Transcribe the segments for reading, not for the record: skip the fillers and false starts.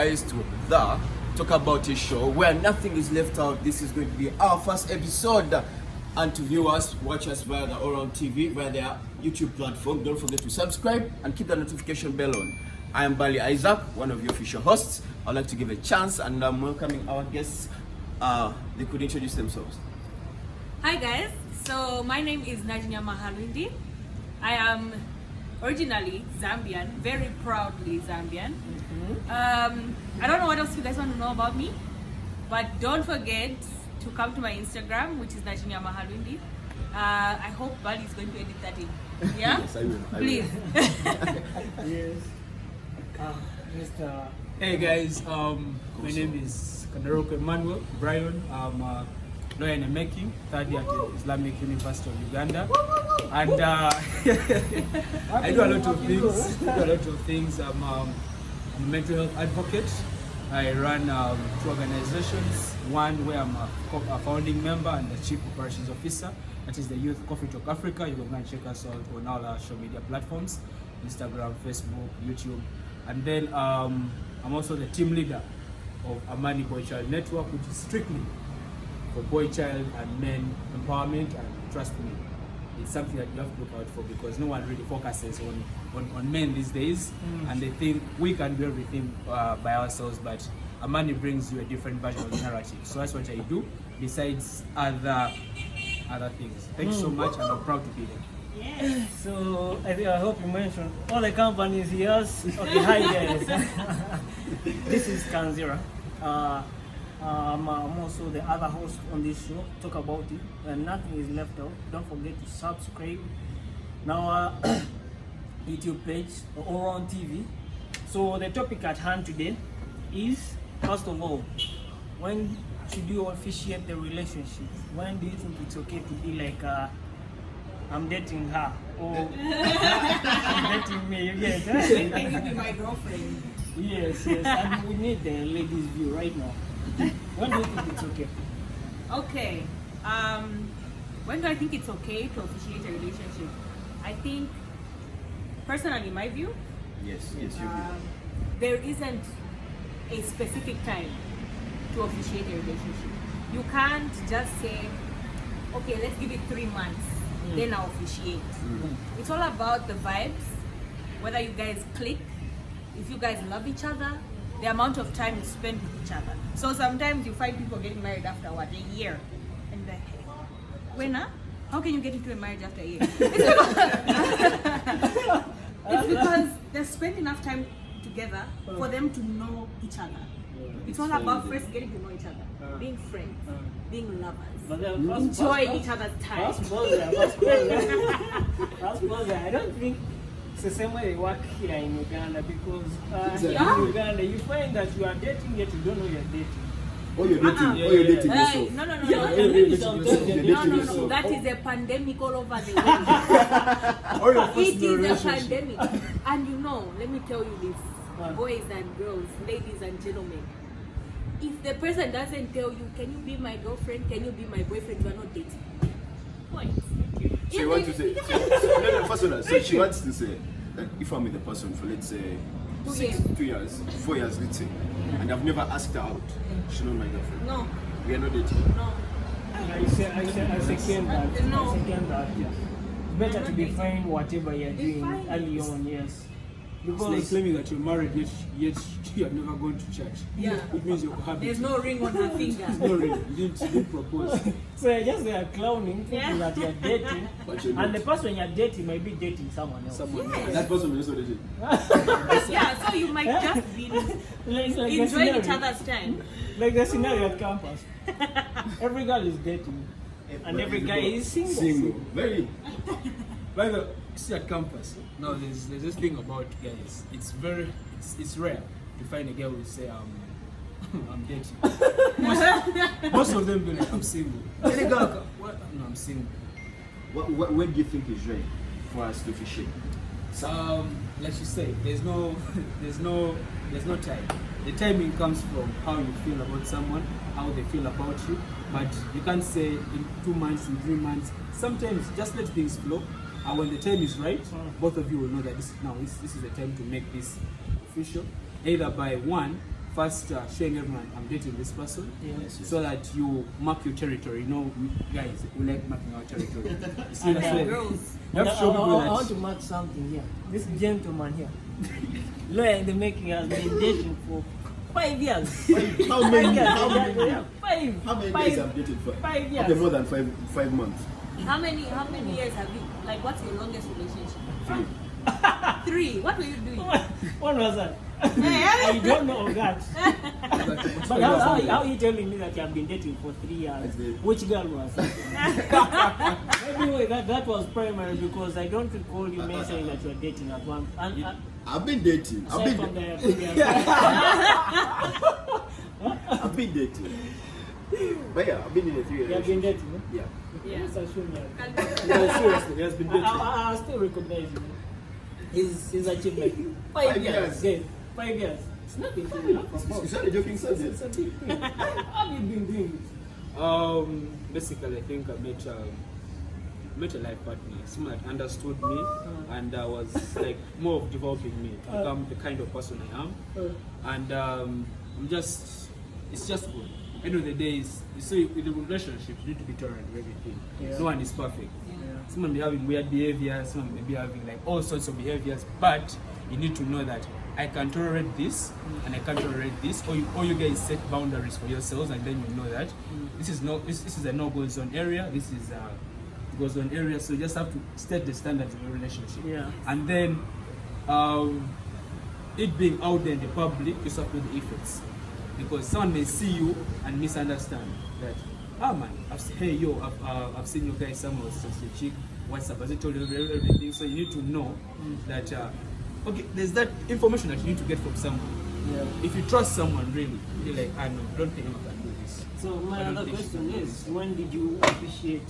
guys, to the Talk About It show where nothing is left out. This is going to be our first episode. And to viewers, watch us via the Around TV, via their YouTube platform. Don't forget to subscribe and keep the notification bell on. I am Bali Isaac, one of your official hosts. I'd like to give a chance and I'm welcoming our guests. They could introduce themselves. Hi guys, so my name is Najinya Mahalindi. I am originally Zambian, very proudly Zambian. I don't know what else you guys want to know about me, but don't forget to come to my Instagram, which is Najinya Mahalindi. I hope Bali is going to edit that in. Yeah? Yes, I will. Please. Yes. Mr. Hey guys, my name is Kandaroko Emmanuel Brian. I'm a lawyer in the making, third year at the Islamic University of Uganda. And I do a lot of things. I'm a mental health advocate. I run two organizations, one where I'm a founding member and the chief operations officer. That is the Youth Coffee Talk Africa. You can go and check us out on all our social media platforms, Instagram, Facebook, YouTube. And then I'm also the team leader of Amani Boy Child Network, which is strictly for boy child and men empowerment. And trust me, it's something that you have to look out for because no one really focuses on men these days, and they think we can do everything by ourselves, but Amani brings you a different version of the narrative. So that's what I do, besides other things. Thank you so much, and I'm proud to be here. Yes. So I hope you mentioned all the companies he has. Okay, hi guys. This is Kanzira. I'm also the other host on this show. Talk About It, and nothing is left out. Don't forget to subscribe. Now, YouTube page, Around TV. So the topic at hand today is, first of all, when should you officiate the relationship? When do you think it's okay to be like, I'm dating her, or I'm dating me? Yes. Can you be my girlfriend? Yes, and we need the ladies' view right now. When do you think it's okay? Okay. When do I think it's okay to officiate a relationship? I think, personally, in my view, Yes, you do. there isn't a specific time to officiate a relationship. You can't just say, okay, let's give it 3 months, then I'll officiate. It's all about the vibes, whether you guys click, if you guys love each other, the amount of time you spend with each other. So sometimes you find people getting married after what, a year? And they're like, hey, when? How can you get into a marriage after a year? It's because they spend enough time together for them to know each other. It's all about first getting to know each other, being friends, being lovers, But then enjoying each other's time. First brother, I don't think it's the same way they work here in Uganda, because in Uganda you find that you are dating yet you don't know you're dating. Oh, you're dating. You're dating yourself. No. yourself. That is a pandemic all over the world. It is a pandemic. And you know, let me tell you this, boys and girls, ladies and gentlemen, if the person doesn't tell you, can you be my girlfriend, can you be my boyfriend, you are not dating. Point. She wants to say, first of all, so she wants to say, that if I'm with the person for, let's say, 2 years, 4 years, let's say, and I've never asked her out, she's not my girlfriend. No. We are not dating. No. I second that. No. I second that. It's better to define whatever you're doing early on, yes. It's like Because claiming that you're married yet you are never going to church. Yeah. It means you're cohabiting. There's no ring on her finger. No, really. You didn't propose. so just they are clowning, thinking that you're dating, But you're and the not. person you're dating might be dating someone else. Someone Yes. And that person is also dating. Yeah, so you might just be It's like the enjoying each scenario- other time. Like the scenario at campus. Every girl is dating, and every guy is single. Single. Very. By the way, see at campus, now there's this thing about guys. It's rare to find a girl who say I'm dating. Most of them be like, I'm single. Any girl come, what? No, I'm single. When do you think is right for us to officiate? Like you say, there's no time. The timing comes from how you feel about someone, how they feel about you. But you can't say in 2 months, in 3 months. Sometimes just let things flow. And when the time is right, both of you will know that this is the time to make this official. Either by one, first showing everyone I'm dating this person, Yes. so that you mark your territory. You know, guys, we like marking our territory. You see, And, that's why Girls. you have to show people I want that. to mark something here. This gentleman here, lawyer in the making, has been dating for 5 years. How many? years. How many? Five. How many Five. days have you dated for? 5 years. Okay, more than 5 months. How many years have you, like, what's your longest relationship? 3. What were you doing? What was that? Hey, I don't know of that. But But how are you telling me that you have been dating for 3 years? That's it. Which girl was that? Anyway, that was primary because I don't recall you mentioning that you were dating at one. And I've been dating. aside from the previous. I've been dating. But yeah, I've been in a 3 years. You have been dating? Yeah. Yeah. Yes, I should know. No, seriously, he has been dating. I still recognize him. His achievement. 5 5 years. years. Yeah, 5 years. It's nothing to be happy about. Is that a joking It's subject? a big thing. How have you been doing it? Basically, I think I met a life partner, someone that understood me and was like more of developing me to become the kind of person I am. And it's just good. End of the day, so in a relationship, you need to be tolerant of everything. Yeah. No one is perfect. Yeah. Someone may be having weird behavior, someone may be having like all sorts of behaviors, but you need to know that I can tolerate this and I can't tolerate this, or you guys set boundaries for yourselves, and then you know that this is a no-go zone area, this is a go zone area, so you just have to set the standards of your relationship. Yeah. And then it being out there in the public, you suffer the effects. Because someone may see you and misunderstand that, man, I've seen you guys somewhere with such a chick, what's up? Has he told you everything? So you need to know that, okay, there's that information that you need to get from someone. Yeah. If you trust someone, really, you're like, I know, don't think I can do this. So my I don't other think question so. is, when did you appreciate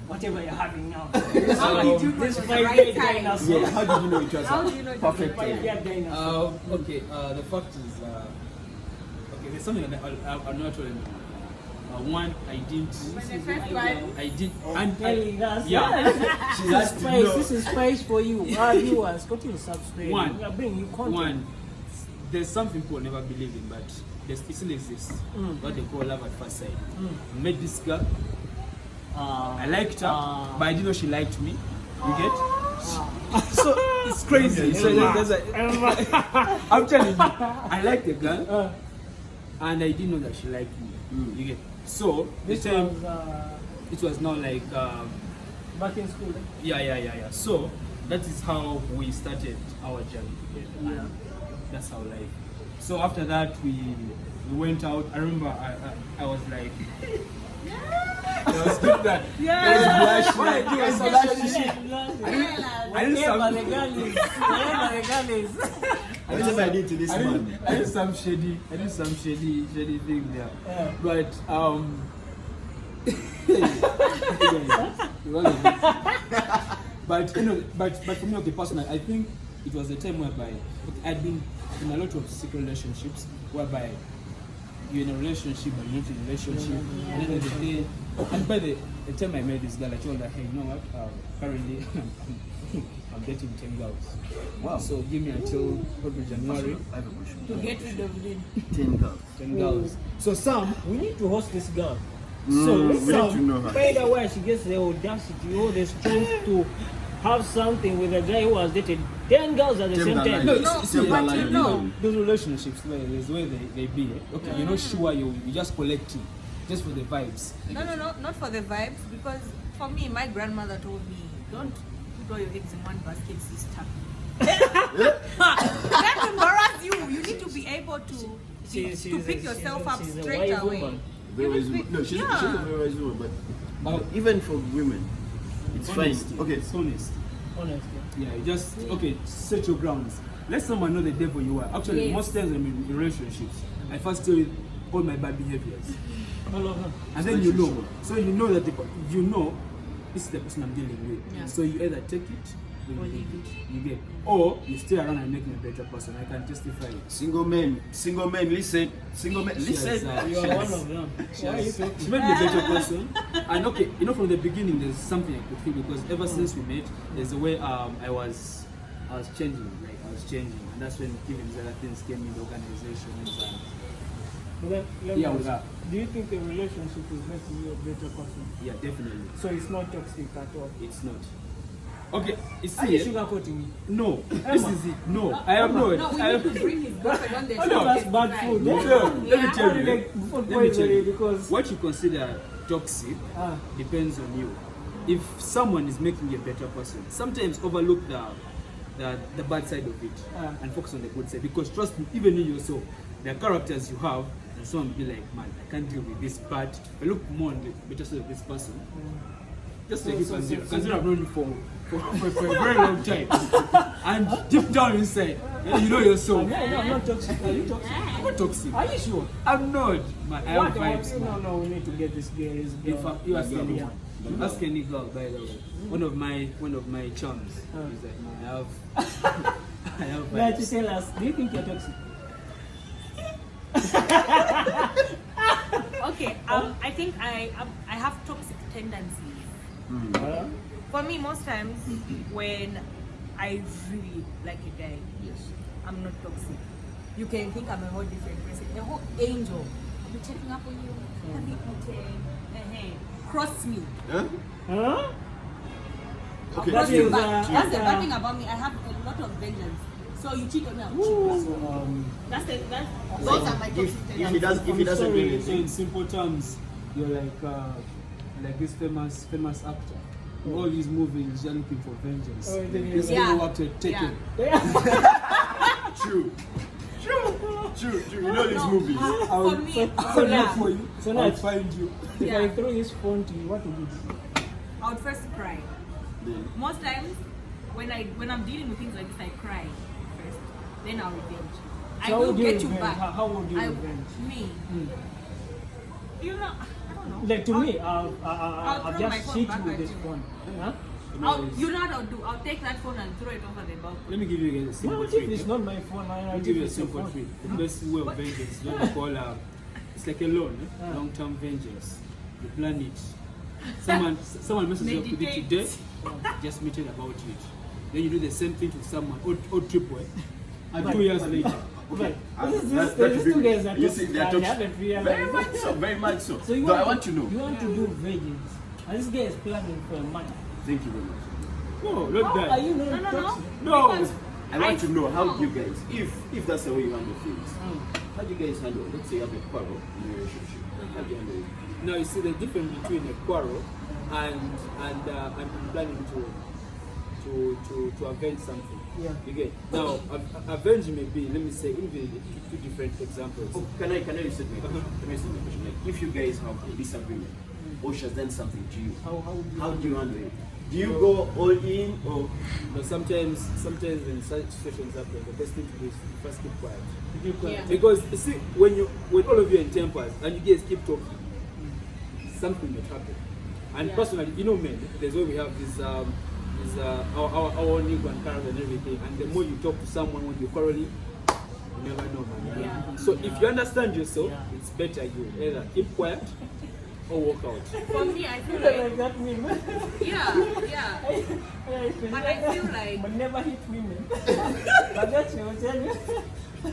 whatever you're having now? How did you know This it was the 5 right year time? dinosaur? Yeah, how did you know it was How do you know it was the perfect? 5 year dinosaur. Okay, the fact is, okay, there's something that I'm not telling you. One, I didn't. When the first one, I did. And telling us, yeah. She has to spice, know. this is spice for you. Our viewers, continue subscribing. One. We are bringing you content. One, there's something people never believe in, but it still exists. What they call love at first sight. I met this girl. I liked her, but I didn't know she liked me. You get? So it's crazy. So there's I'm telling you, I liked the girl, and I didn't know that she liked me. You get? So This the time was it was not like back in school. yeah. So that is how we started our journey together. Yeah. And that's our life. So after that we went out. I remember I was like I was doing that. Yeah. What I do is I did some Wherever the girl is, wherever the girl is. Whatever I did to this man. I did some shady thing there. Yeah. But but you know, but for me, okay, personally, I think it was a time whereby I'd been in a lot of secret relationships whereby you're in a relationship but you're not in a relationship. And then the day, and by the time I met this girl, I told her, hey, you know what? Currently, I'm dating 10 girls. Wow. So give me until probably January. I have a question. to get rid of Lynn. 10 girls. 10 girls. So some, We need to host this girl. So we some, need to know her. find out where she gets the audacity or the strength to have something with a guy who has dated 10 girls at the Them same that time. no, like- you see, them that but you like know. those relationships, there's where they be. Okay, you're not sure, you just collecting, just for the vibes. No, not for the vibes. Because for me, my grandmother told me, don't put all your eggs in one basket, sister. That embarrass you. You need to be able to pick yourself up she's a straight wise away. woman. Very You wise will woman. No, she's yeah. a very wise woman, but even for women, it's Honesty. fine. Okay, It's honest. Honestly. Yeah, you just set your grounds. Let someone know the devil you are. Actually, Yes. most times I'm in relationships, I first tell you all my bad behaviors, All of them. and then you know. So you know that you know this is the person I'm dealing with. Yeah. So you either take it or you leave it. You get, or you stay around and make me a better person. I can justify it. single men, listen. Yes, You are one of them. She Why are you has- talking? she made me a better person. And okay, you know, from the beginning, there's something I could feel because ever since we met, there's a way I was changing, and that's when even these other things came in the organizations, and But then, let Yeah, me with ask, her. do you think the relationship is making you a better person? Yeah, definitely. So it's not toxic at all. It's not. Okay, you Are you see, sugarcoating me? no, this is it. No, I am No, not. we I need to am, bring his girlfriend on the I show. know that's to bad testify. food. No, let me Yeah. tell you. Like food Let me tell poisoning you. because What you consider toxic ah, depends on you. If someone is making you a better person, sometimes overlook the bad side of it and focus on the good side. Because trust me, even in yourself, there are characters you have, and someone will be like, man, I can't deal with this part. If I look more on the better side of this person, just like you consider. Consider I've known you for a very long time, and deep down inside, you know yourself. I'm not toxic. Are you toxic? I'm not toxic. Are you sure? I'm not. Man, I have What? vibes. No, Man. no, we need to get this girl. In fact, you ask any Yeah. ask any girl, by the way. One of my charms is that man, I have I have Like to vibes. tell us, do you think you're toxic? Okay, I think I have toxic tendencies. For me, most times when I really like a guy, I'm not toxic. You can think I'm a whole different person, a whole angel. I'll be checking up on you, have you eaten? Cross me. Huh? Huh? Okay. Cross That you is, back. That's the uh, bad thing about me. I have a lot of vengeance. So you cheat on me, I'll cheat back. So, Those are my toxic If he tendencies. does, if he I'm doesn't do sorry, so anything, in simple terms, you're like this famous actor. In all these movies, you're looking for vengeance. Oh, This yeah. guy who acted Taken. true. True. You know these movies. I will For me, I'll yeah. look for you. So I'll now- find you. if Yeah. I throw this phone to you, what would you do? I would first cry. Then, Most times, when I'm dealing with things like this, I cry first. Then I'll revenge. I So how will would you get you revenge? back. How would you I, revenge? Me. You know, I don't know. Like to I'll- me, I've throw my just phone hit back you with at this you. phone. Huh? You know what I'll do? I'll take that phone and throw it over the balcony. Let me give you a simple What trick. if it's not my phone? Let I me give you a it's your simple phone. trick. The best way of vengeance is what we call it's like a loan, Ah. long-term vengeance. You plan it. Someone messes you up with it Meditate. today, just meet it about it. Then you do the same thing to someone, or triple, and 2 years later. Right. That These should two be- guys are you toxic see, they are and they toxic. haven't very realized much it. so, very much so. So you But I want to know. You want to do vengeance. And this guy is planning for a month. Thank you very much. No, not How that. are you not No. toxic? No. Because I want to know how no. do you guys, if that's the way you handle things, how do you guys handle? Let's say you have a quarrel in your relationship. How do you handle it? Now you see the difference between a quarrel and planning to avenge something. Yeah. You get now avenge may be, let me say, even two different examples. Oh, can I reset my question? Let me reset my question. Like, if you guys have a disagreement, or she has done something to you, How how do you handle it? Do you go all in or? But sometimes when such situations happen, the best thing to do is first keep quiet. Yeah. Because you see, when all of you are in tempers and you guys keep talking, something might happen. And Yeah. personally, you know, men, there's where we have this our own ego and character and everything. And the more you talk to someone when you're quarreling, you never know, man. Yeah. So if you understand yourself, Yeah. it's better you either keep quiet or walk out. For me, I feel Like like, that meme. yeah. But I feel like, But never hit women. But that she will tell you. I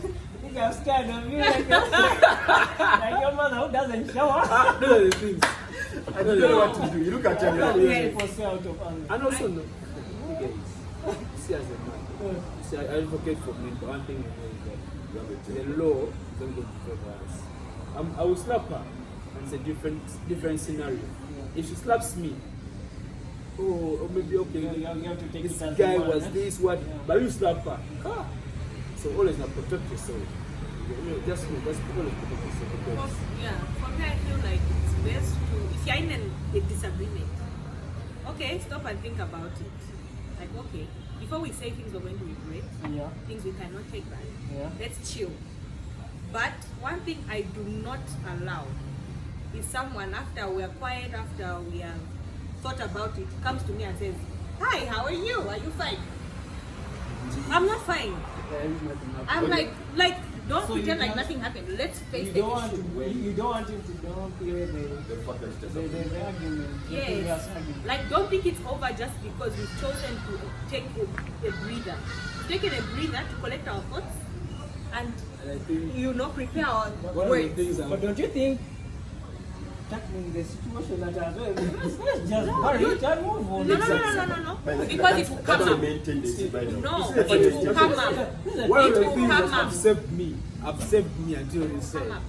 think I'm scared of you like your mother who doesn't shower. Those are the things. I don't know what to do. You look at your Okay. For sale out of anger. And also, no, you guys, see as a man, see, I advocate for men, but one thing you know is that the law is not going to favor us. I will slap her, and it's a different scenario. If she slaps me, or maybe okay, You have to take this it as guy a man, was eh? this, what, Yeah. but you slap her. So always now protect yourself. You know, just always protect yourself because for me, I feel like it's best to, if you're in a disagreement, okay, stop and think about it. Like, okay, before we say things we're going to regret, Yeah. things we cannot take back, Yeah. let's chill. But one thing I do not allow is someone, after we are quiet, after we have thought about it, comes to me and says, "Hi, how are you? Are you fine?" I'm not fine. I'm like, don't So pretend you like don't- nothing happened. Let's face You the don't want issue. you don't want him to downplay the argument. The previous Yes. argument. Like, don't think it's over just because we've chosen to take a breather. We've taken a breather to collect our thoughts and And I think you know prepare our one of the words. things But don't you think tackling the situation that are there, let's just bury it and move on? No. Because it will come That's the up. main tendency by now. No, it will come up. one of It the will things come that up. have saved me until you say, Come up.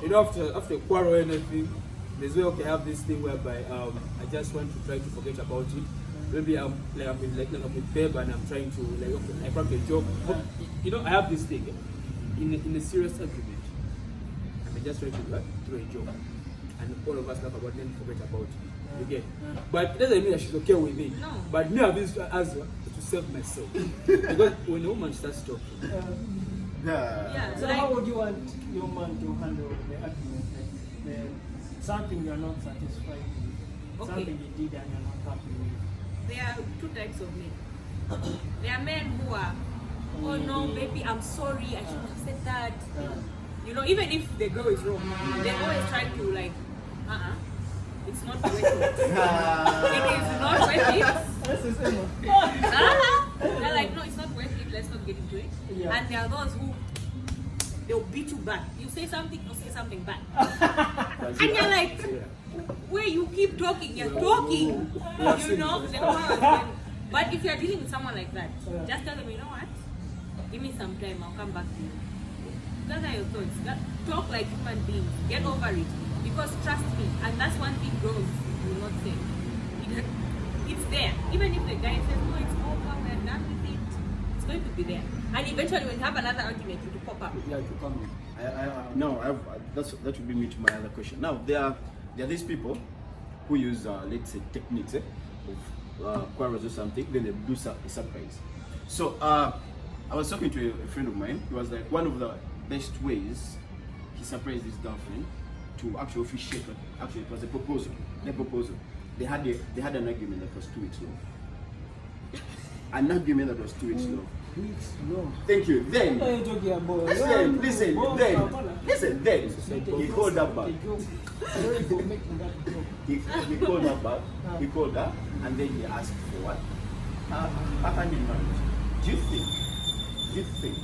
you know, after quarrel or anything, there's way okay, I have this thing whereby I just want to try to forget about it. Maybe I'm with babe and I'm trying to like okay, I grab a job. But, you know, I have this thing in a serious argument. I may just try to throw a joke, and all of us laugh about it and forget about it. You get? But it doesn't mean that she's okay with it. No. But me, I've used as well to save myself because when a woman starts talking. Yeah, So like, how would you want your man to handle the argument? Like something you are not satisfied with, Okay. something you did and you're not happy with. there are two types of men. There are men who are, oh no, baby, I'm sorry, I shouldn't have said that. You know, even if the girl is wrong, they always try to like, it's not worth it. It is not worth it. That's the same. They're like, no, it's not worth it, let's not get into it. Yeah. And there are those who, they'll beat you back. You say something, they'll say something back. And you're like, where you keep talking, you're talking. You know, the world. But if you're dealing with someone like that, just tell them, you know what? Give me some time, I'll come back to you. Those are your thoughts. Talk like human beings. Get over it. Because trust me, and that's one thing girls will not say. It's there. Even if the guy says, no, it's over, we're done with it, it's going to be there. And eventually when you have another argument, it will pop up. Yeah, to come in. That would be me to my other question. Now, there are these people who use, let's say, techniques of quarrels or something, then they do a surprise. So, I was talking to a friend of mine. He was like, one of the best ways he surprised his girlfriend to actually officiate, but actually it was a proposal. They had an argument that was 2 weeks long. An argument that was 2 weeks long. Weeks long. Thank you. Then, What are you talking about? listen, then he called her back. Sorry for making that joke. He called her back. He called her, and then he asked for what? A hand in marriage. Do you think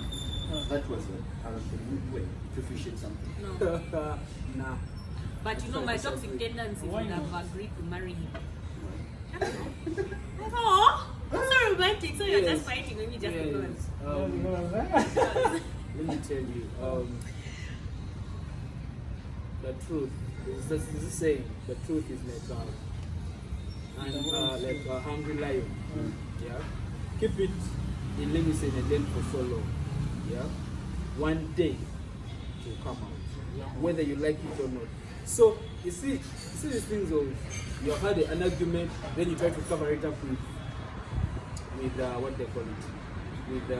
that was a good way to officiate something? No. Nah. But you know, my toxic tendency would have agreed to marry him. Oh, so romantic. So you're just fighting with me just because. Let me tell you, the truth is a saying. The truth is like a hungry lion. Yeah, keep it in limits and then for so long. Yeah, one day it will come out, whether you like it or not. So you see these things of you had an argument, then you try to cover it up with what they call it, with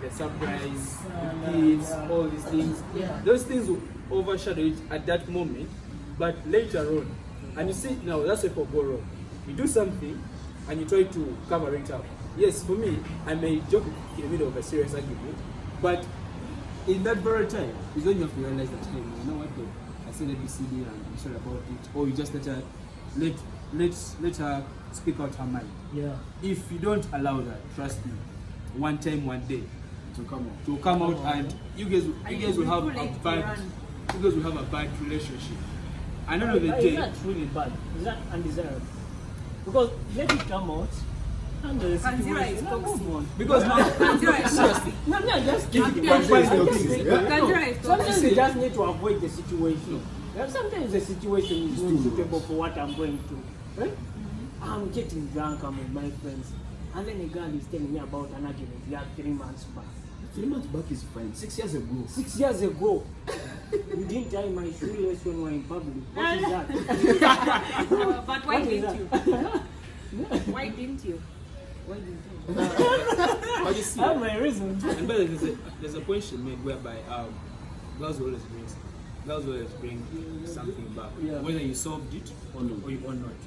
a surprise, with gifts, all these things. Those things will overshadow it at that moment, but later on, and you see now that's where people go wrong. You do something and you try to cover it up. Yes, for me, I may joke in the middle of a serious argument, but in that very time is when you have to realize that, hey, you know what, though? I said ABCD and I'm sorry about it, or you just let her speak out her mind. Yeah. If you don't allow that, trust me, one time, one day, it will come out, and you guys will have a bad relationship. And end of the day, Is that really bad? Is that undesirable? Because let it come out. Handle the Kanzira is situation. toxic. Move on. because now, Kanzira is toxic. No, I'm not just kidding. Kanzira is Sometimes toxic. you just need to avoid the situation. Sometimes the situation is not suitable for what I'm going through. Right? I'm getting drunk, I'm with my friends. And then a girl is telling me about an argument we had 3 months back. 3 months back is fine. 6 years ago. 6 years ago, you didn't tie my shoelace when we were in public. What is that? But why What is didn't that? you? Why didn't you? Why didn't you? but you see, I have my reasons. and but there's a point she made whereby girls always bring something back, Yeah. whether you solved it or not,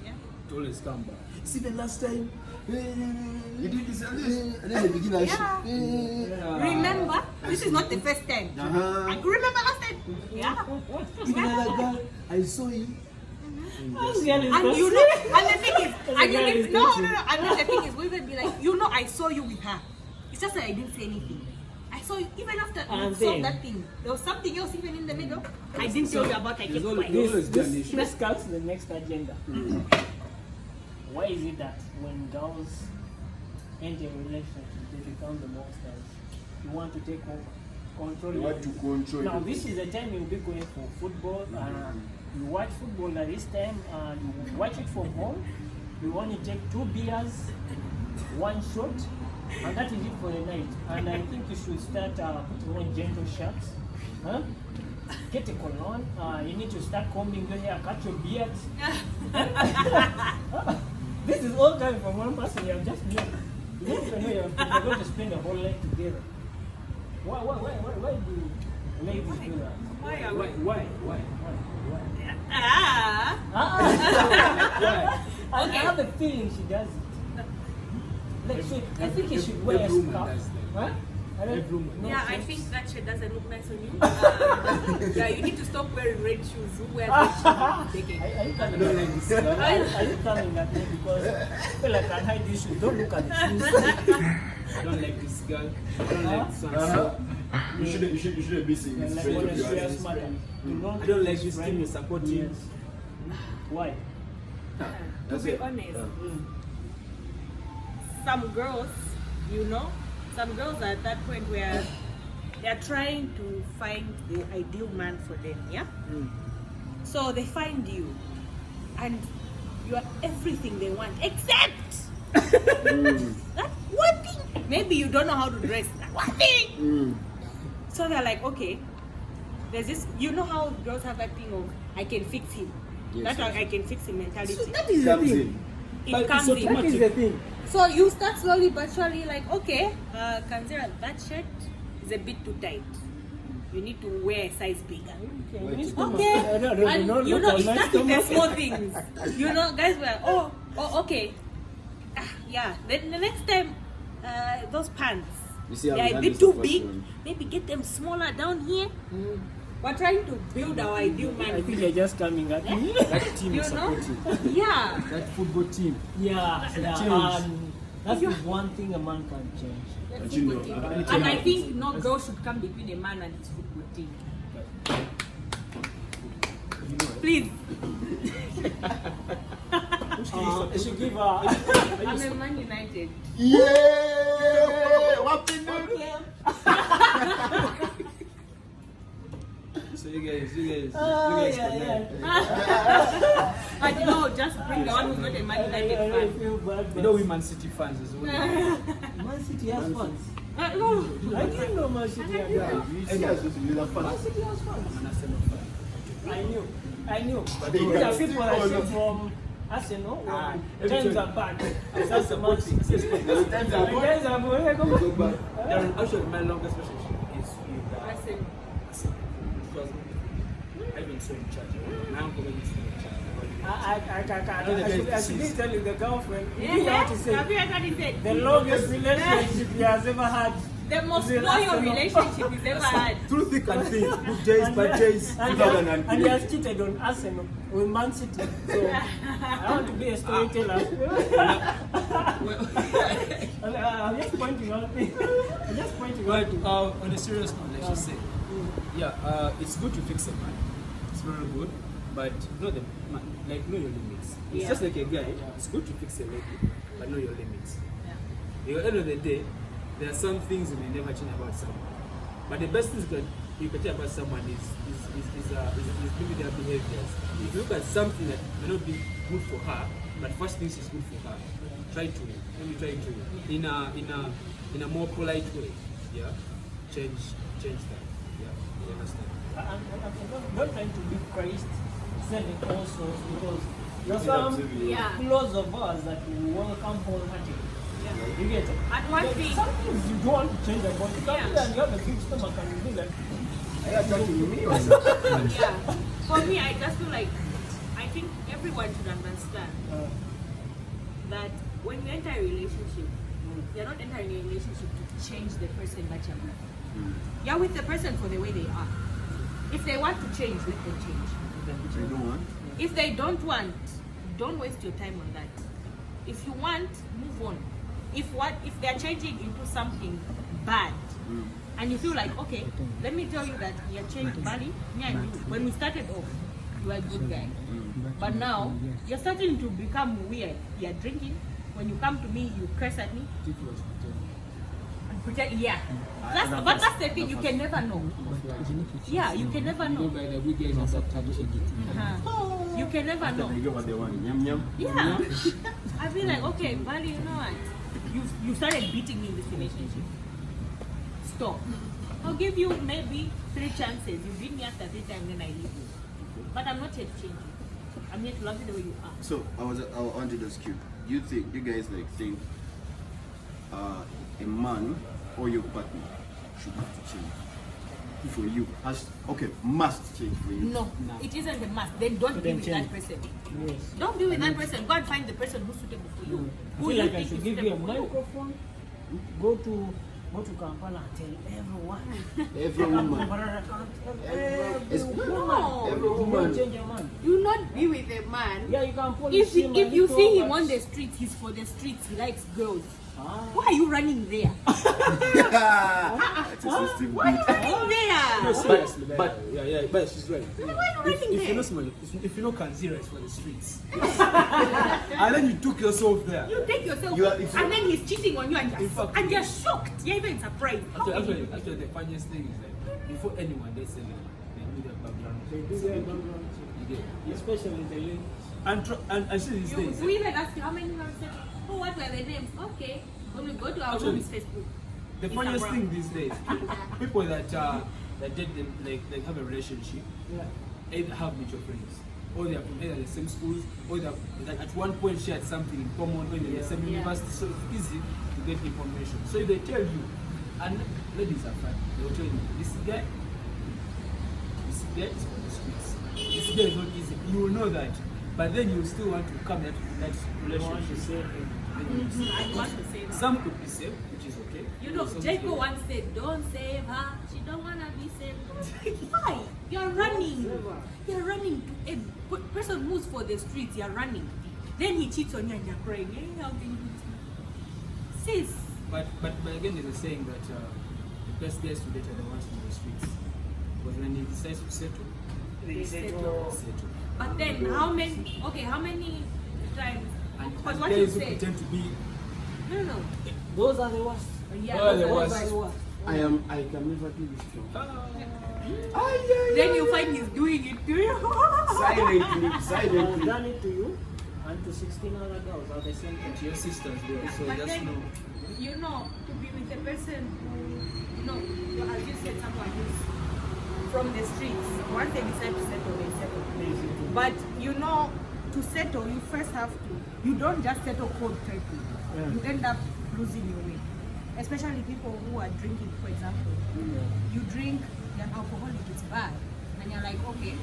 Yeah. it always come back. See the last time you did this and this, and then the beginner Remember, this is not the first time. I could remember last time. Yeah. even another girl, I saw you. And you know, and the thing is, and you didn't, no, and then the thing is, we would be like, you know, I saw you with her. It's just that I didn't say anything. I saw you even after you And saw then- that thing. There was something else even in the middle. I didn't tell you about. I kept There's quiet. always been an issue. This comes to the next agenda. Why is it that when girls enter a relationship, they become the monsters? You want to take over, control You want to everything. control Now everything. this is the time you'll be going for football. You watch football at this time. You watch it from home. You only take 2 beers, 1 shot, and that is it for the night. And I think you should start putting on gentle shots. Huh? Get a cologne. You need to start combing your hair, cut your beard. This is all coming from one person. You have just knew. You don't even know you're going to spend a whole life together. Why do ladies do that? Why? Ah. I have a feeling she does it. Like, so I think you should wear a every woman scarf. does that. Huh? I don't- Every woman. no Yeah, I sense. think that shit doesn't look nice on you. Yeah, you need to stop wearing red shoes. Who wears red shoes? Taking. Are you I coming don't at like me? this girl. Are you coming at me because I feel like I hide these shoes? Don't look at the shoes. I don't like this girl. I don't like this one. So, You shouldn't be seeing You're this like straight one up of your the eyes. matter. Do not I don't like be this friends. team you're supporting. Yes. Why? To That's be it. honest, Mm. some girls, you know, some girls are at that point where they are trying to find the ideal man for them, yeah? So they find you, and you are everything they want, except that one thing. Maybe you don't know how to dress, that one thing. So they're like, okay, there's this, you know how girls have that thing of, I can fix him. Yes, That I can fix him mentality. That is the Comes thing. in. It But comes it's in. That is the thing. So you start slowly but surely like, okay, Kanzira, that shirt is a bit too tight. You need to wear a size bigger. Wait. Okay. And you know, it starts with the small small things. You know, guys were, oh, okay. Yeah. Then the next time, those pants, You see how they're we a handle bit too the big. fashion. Maybe get them smaller down here. We're trying to build our ideal I man. think they're just coming at me. that team You is know? supporting. Yeah. That football team. Yeah, Change. that's the one thing a man can change. But you know, anytime And I you- think no girl should come between a man and his football team. Please. I should give her. I'm a Man United. Yeah! What the So you guys Oh, connect. But no, just bring the one who's not a Man United I fan. feel bad. You know we Man City fans as well. Man City has fans. No. I didn't know Man City had Yeah, fans. you see us with the Man fans. City has fans. I'm an Arsenal fan. I knew. But There they are can people still that follow. shit from Arsenal. Ah, Times are bad. That's the Man City. The times are The good. guys are going to Go back. Actually, my longest relationship is with Arsenal. Arsenal. Because I've been so in charge. My uncle is in charge. I should tell you the girlfriend. You know Yeah, what to say. have you heard what he said? The longest relationship he has ever had. The most Is it loyal Arsenal? relationship he's ever had. Through thick and thin, good days, bad days. And he has cheated on Arsenal with Man City. So I want to be a storyteller. I'm just pointing out. I'm just pointing But out. on a serious note, I should say, it's good to fix a man. It's very good, but know the man, like know your limits. It's Yeah. just like a guy. It's good to fix a lady, but know your limits. At the end of the day, there are some things you may never change about someone. But the best things that you can tell about someone is maybe their behaviors. If you look at something that may not be good for her, but first things is good for her, try to in a more polite way, change that. Yeah, you understand? I'm not trying to be Christ, saving all souls, because there are some Yeah. flaws of us that we welcome wholeheartedly. You get it? And one But thing, some things you don't want to change about. You come Yeah. here and you have a big stomach and you be like, Are you talking to me? yeah. For me, I just feel like I think everyone should understand that when you enter a relationship, you're not entering a relationship to change the person that you're with. You're with the person for the way they are. If they want to change, let them change. You don't want? If they don't want, don't waste your time on that. If you want, move on. If they're changing into something bad, and you feel like, okay, let me tell you that you are changed, Bali. Me and you, when we started off, you were a good guy. But now, you're starting to become weird. You're drinking. When you come to me, you curse at me. And pretend, yeah. But that's the thing, you can never know. Yeah, you can never know. You can never know. Yeah. I feel like, okay, Bali, you know what? You started beating me in this relationship. Stop. I'll give you maybe 3 chances. You beat me after 3 times, then I leave you. But I'm not here to change you. I'm here to love you the way you are. So I want to just cute. You guys think a man or your partner should have to change for you? Must change for you. No, it isn't a must. Then don't be with that person. Yes. Don't be with that person. Go and find the person who's suitable for you. I Who feel you like I think should is give you a suitable for you. microphone, go to Kampala and tell everyone. Every woman. Every woman. Change your man. You not be with a man. Yeah, you can polish him. If and you go, see him but- on the streets, he's for the streets. He likes girls. Ah. Why are you running there? That's a system. Why are you running there? Seriously, but- but she's right. Why are you running If you there? know somebody, if you know Kanzira is for the streets, and then you took yourself there. You take yourself, You are- and then he's cheating on you, and In fact- you're shocked. You're even surprised. How can you- Actually, the funniest thing is that before anyone they say they do their background. They do their background You check. get- Especially the ladies. And see these days. We even ask you how many names. Oh, what were the names? Okay. When we go to our Actually, room's Facebook. The funniest Instagram. thing these days, people that did them, like have a relationship, Yeah. either have mutual friends, or they are from either the same schools, or they are, like, at one point shared something in common when they're in the same Yeah. university. So it's easy to get information. So if they tell you, and ladies are fine, they will tell you this guy is for the streets. This guy is not easy. You will know that, but then you still want to come that You want to relationship. say it. I want to say that. Some could be saved, which is okay. You know, Some Jacob could- once said, don't save her. She don't want to be saved. Why? You're running. You're running to a person who's for the streets. You're running. Then he cheats on you and you're crying. Hey, how can you do this? Sis. But again, there's a saying that the best guys to date are the ones from the streets. Because when he decides to settle, They settle. settle. But then how many times? And Because what you guys who said. pretend to be, No. Those are the worst. Yeah, Oh, the those worst. are the worst. I can never do this to Then you find he's doing it to you. silently. I've done it to you and to 16 other girls at the same time. to your sisters, there. So But just then, know. you know, to be with a person who, as you said, someone who's from the streets, once they decide to settle, they settle. But to settle, you first have to, you don't just settle cold turkey. Yeah. You end up losing your way. Especially people who are drinking, for example. You drink, you're an alcoholic, it's bad. And you're like, okay,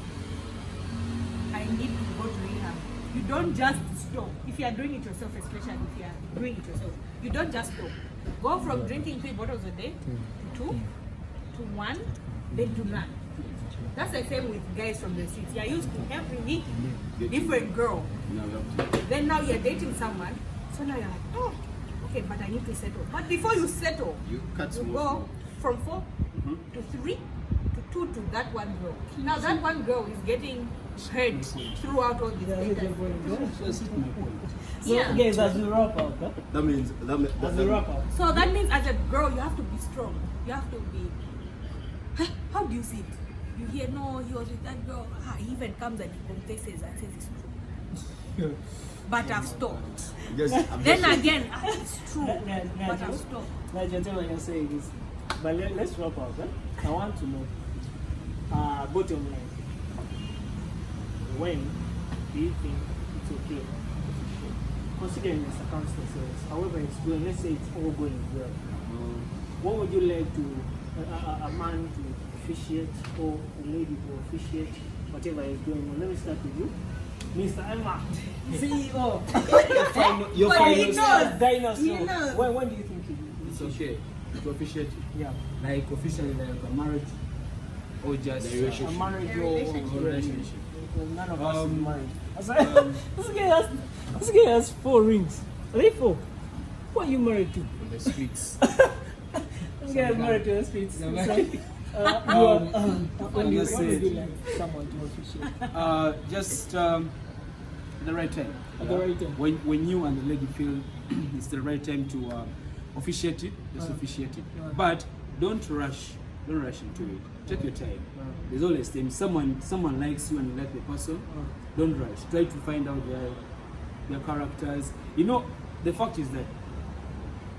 I need to go to rehab. You don't just stop. If you are doing it yourself, especially if you are doing it yourself, you don't just stop. Go from drinking 3 bottles a day to 2, to 1, then to none. That's the same with guys from the streets. You're used to every week, different girl. Then now you're dating someone, so now you're like, oh, okay, but I need to settle. But before you settle, You cut you small. go from 4 to 3 to 2 to that one girl. Now that one girl is getting hurt throughout all this. So, Yeah. guys, as we wrap up, huh? That means As we wrap up, So that means as a girl, you have to be strong. You have to be. How do you see it? You hear, no, he was with that girl. He even comes and he confesses and says it's true. But I've stopped. Then again, it's true. But I've stopped. like gentlemen, you're saying this. But let's wrap up. Huh? I want to know, bottom line, when do you think it's okay, considering the circumstances, however it's going, let's say it's all going well, what would you like to, a man to officiate or a lady to officiate, whatever is going on? Let me start with you. Mr. Emma, CEO. Your But final he star, knows. dinosaur. He knows. When do you think It's okay to officiate, yeah, like officially like a marriage or just The relationship. a marriage A or relationship. relationship. None of us is married. um, This guy has 4 rings. Are they 4? Who are you married to? on the streets. This You get married to the streets. So, when do you like someone to officiate? Just at the right time. At the right time. When you and the lady feel it's the right time to officiate it, just officiate it. But don't rush. Don't rush into it. Take your time. There's always time. Someone likes you and you like the person. Don't rush. Try to find out their characters. You know, the fact is that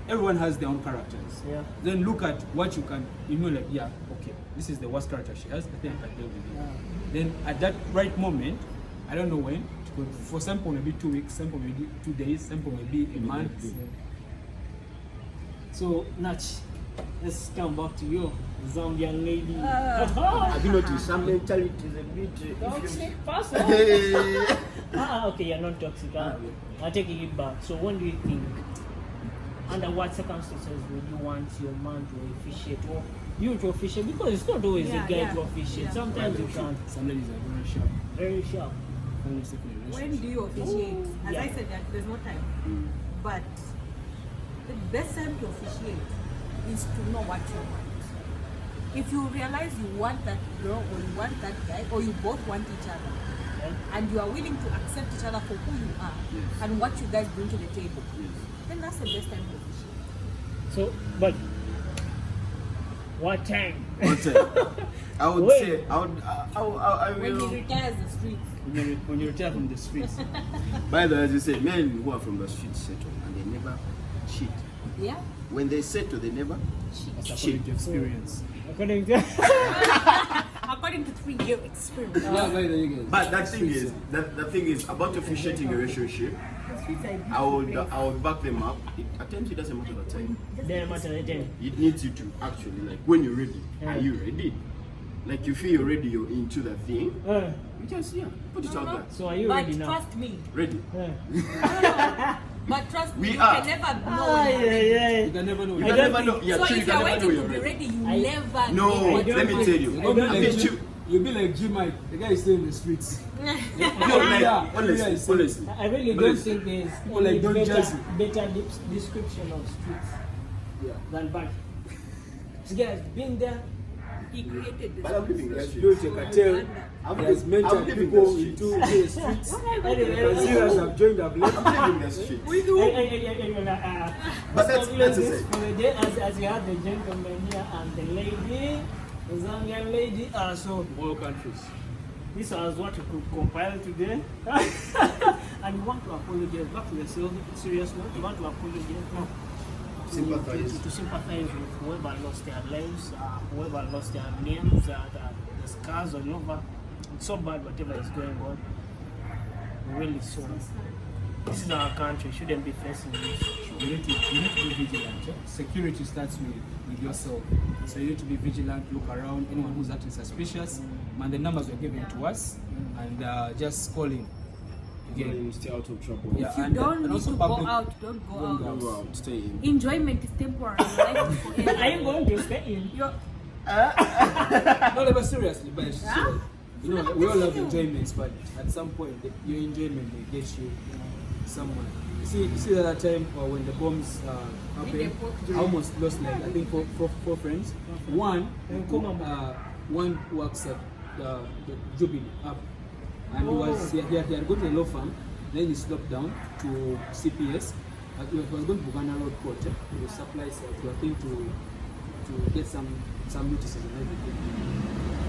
everyone has their own characters. Yeah. Then look at what you can, like, yeah, okay, this is the worst character she has, I think I can deal with it. Then at that right moment, I don't know when, for some people maybe 2 weeks, some people maybe 2 days, some people maybe a month. So, Nach, let's come back to you, Zambian lady. Have you noticed some mentality is a bit Toxic person. Okay, you're not toxic. I'm taking it back. So, when do you think, under what circumstances would you want your man to officiate or you to officiate? Because it's not always a guy to officiate. Sometimes you can't. Some ladies are very sharp. Very sharp. When do you officiate? As I said, that there's no time. But the best time to officiate is to know what you want. If you realize you want that girl or you want that guy or you both want each other, and you are willing to accept each other for who you are and what you guys bring to the table, then that's the best time to officiate. So, but what time? I would When? say, I When will. he retires the streets. When you retire from the streets. By the way, as you say, men who are from the streets settle and they never cheat. Yeah? When they settle, they never That's cheat. according to experience. According to According to 3-year experience. Yeah, by the way, guys. But the thing is about officiating a relationship. I would back them up. At times it doesn't matter the time. Then matter the time. It needs you to actually, like, when you're ready. Yeah. Are you ready? Like, you feel you're ready, you're into the thing. You just put it out there. So are you But ready now? trust me. Ready. But trust We me, you are. can never know when you're ready. You can never know. You I can don't never know. think- Yeah, So true, you if can you're never know waiting you're to be ready. ready, you I- never No, know. let me tell you. You'll be like Did you- you'll be like G Mike, the guy is still in the streets. No, like, honestly. I really don't think there's People like don't judge better description of streets than back. This guy has been there. He created this. But I'm living that shit. Built a cartel. I'm He has living mentored that people shit. into the streets. Anyway, Concealers have joined the block. I'm living that shit. But that's for necessary. the day as you had the gentleman here and the lady, the Zambian lady. So All countries. this was what we could compile today. And you want to apologize back to the serious note. You want to apologize now. Sympathize. To sympathize with whoever lost their lives, whoever lost their names, the scars all over. It's so bad whatever is going on. We're really sorry. This is our country, shouldn't be facing this. You need to be vigilant. Security starts with yourself. So you need to be vigilant, look around, anyone who's acting suspicious, and the numbers were given to us, and just call in. Again. Stay out of trouble. If you don't need to go public- out, don't go Don't out. Go out, stay in. Enjoyment is temporary. Life is forever. Are you going to stay in? You're- No, but seriously, but it's Huh? you know, we all have enjoyments, but at some point, your enjoyment may get you somewhere. You see that time when the bombs happened, I almost lost like I think four friends. One works at the Jubilee up, and he had got a law firm. Then he stopped down to CPS. He was going to Buganda Road Court to supply to I think to get some notices and everything.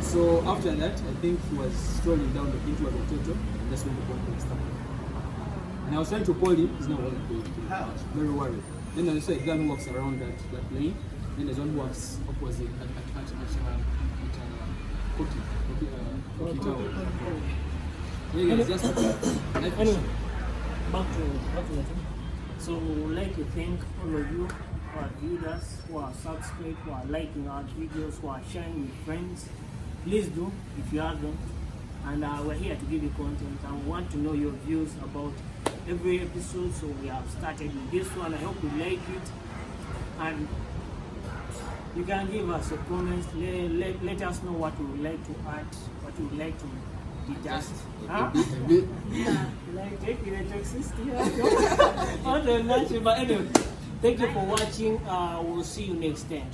So after that, I think he was strolling down the into a potato, and that's when the bomb was started. And I was trying to call him, he's not working. I was very worried. Then I saw a guy who walks around that lane. Then there's one who walks opposite at Koki Tower. Yeah, it's just Anyway, back to the thing. So we'd like to thank all of you who have viewed us, who are subscribed, who are liking our videos, who are sharing with friends. Please do if you haven't. And we're here to give you content and we want to know your views about every episode. So we have started with this one. I hope you like it. And you can give us your comments. Let us know what you would like to add, what you would like to detach. Huh? Like take the toxicity. On the natural. But anyway, thank you for watching. We'll see you next time.